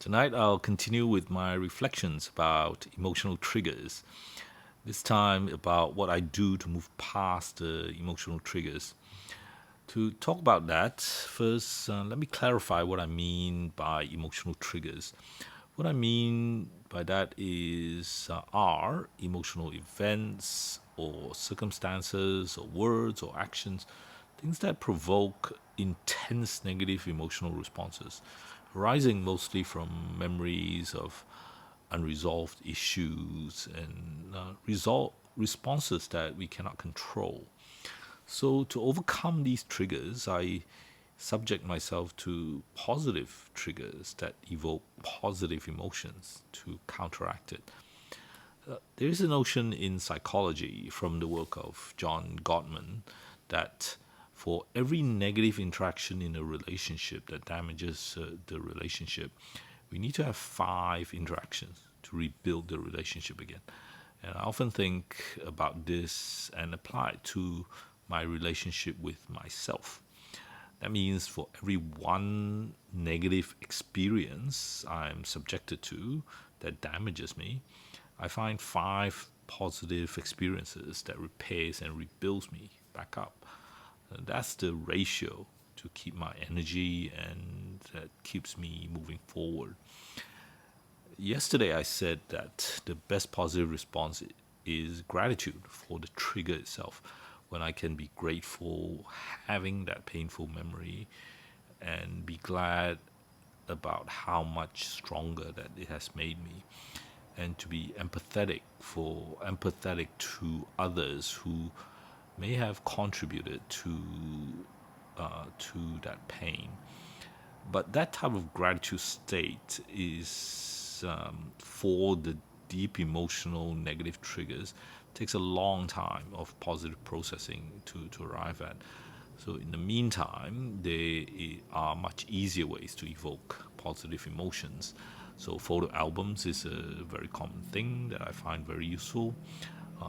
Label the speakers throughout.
Speaker 1: Tonight, I'll continue with my reflections about emotional triggers. This time, about what I do to move past the emotional triggers. To talk about that, first, let me clarify what I mean by emotional triggers. What I mean by that is are emotional events or circumstances or words or actions, things that provoke intense negative emotional responses, arising mostly from memories of unresolved issues and responses that we cannot control. So, to overcome these triggers, I subject myself to positive triggers that evoke positive emotions to counteract it. There is a notion in psychology from the work of John Gottman that for every negative interaction in a relationship that damages the relationship, we need to have five interactions to rebuild the relationship again. And I often think about this and apply it to my relationship with myself. That means for every one negative experience I'm subjected to that damages me, I find five positive experiences that repairs and rebuilds me back up. And that's the ratio to keep my energy and that keeps me moving forward. Yesterday, I said that the best positive response is gratitude for the trigger itself. When I can be grateful having that painful memory and be glad about how much stronger that it has made me, and to be empathetic to others who may have contributed to that pain. But that type of gratitude state is for the deep emotional negative triggers takes a long time of positive processing to arrive at. So in the meantime, there are much easier ways to evoke positive emotions. So photo albums is a very common thing that I find very useful.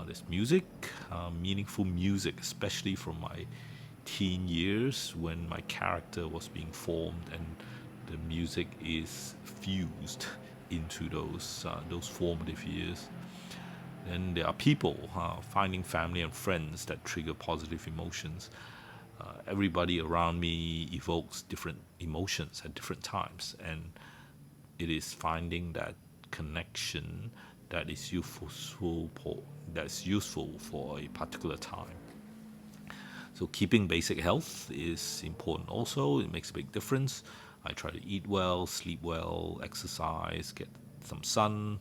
Speaker 1: There's music, meaningful music, especially from my teen years when my character was being formed and the music is fused into those formative years. Then there are people, finding family and friends that trigger positive emotions. Everybody around me evokes different emotions at different times, and it is finding that connection that is that's useful for a particular time. So keeping basic health is important also. It makes a big difference. I try to eat well, sleep well, exercise, get some sun.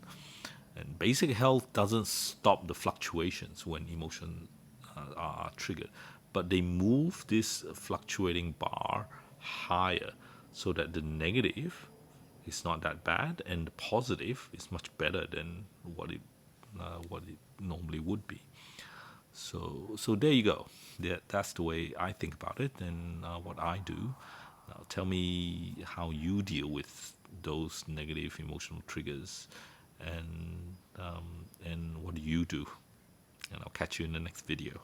Speaker 1: And basic health doesn't stop the fluctuations when emotions are triggered, but they move this fluctuating bar higher so that the negative is not that bad and the positive is much better than what it normally would be. So there you go. That's the way I think about it and what I do. Now, tell me how you deal with those negative emotional triggers, and what do you do? And I'll catch you in the next video.